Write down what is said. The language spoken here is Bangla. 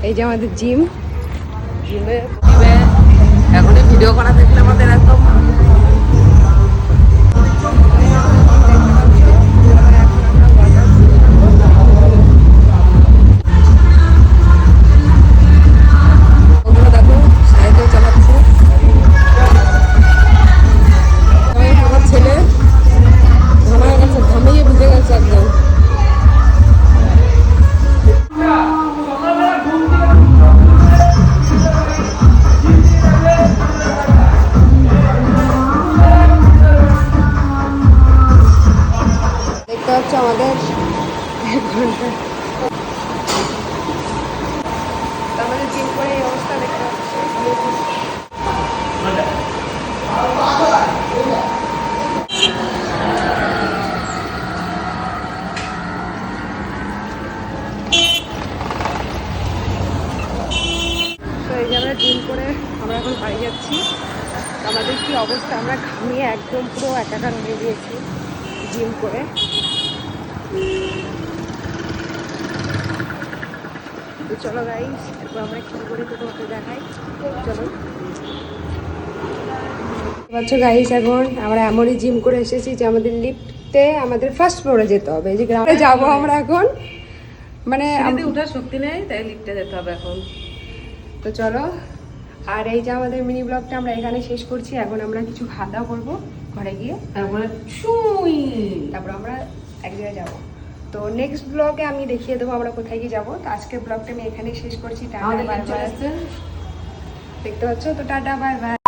এই যে আমাদের জিম। এখন ভিডিও করা দেখলে আমাদের একদম হচ্ছে আমাদের 1 ঘন্টা আমাদের জিম করে এই অবস্থা দেখতে পাচ্ছি। তো এই যে আমরা জিম করে আমরা এখন বাড়ি যাচ্ছি। আমাদের কি অবস্থা, আমরা ঘামিয়ে একদম পুরো একাকার হয়ে গিয়েছি জিম করে। তো চলো গাইস, এরপর আমরা কি করে তো তোমাকে দেখাই। চলো আচ্ছা গাইস, এখন আমরা এমনই জিম করে এসেছি যে আমাদের লিফটে আমাদের ফার্স্ট ফ্লোরে যেতে হবে। এই যে গ্রাউন্ডে যাবো আমরা এখন, মানে উঠার শক্তি নেই, তাই লিফটে যেতে হবে এখন। তো চলো, আর এই যে আমাদের মিনি ব্লগটা আমরা এখানে শেষ করছি। এখন আমরা কিছু খাওয়া দাওয়া করবো ঘরে গিয়ে, তারপর আমরা এক জায়গায় যাবো। তো নেক্সট ব্লগে আমি দেখিয়ে দেবো আমরা কোথায় গিয়ে যাবো। তো আজকের ব্লগটা আমি এখানেই শেষ করছি। Tata bye bye. দেখতে পাচ্ছ তো, টাটা বাই বাই।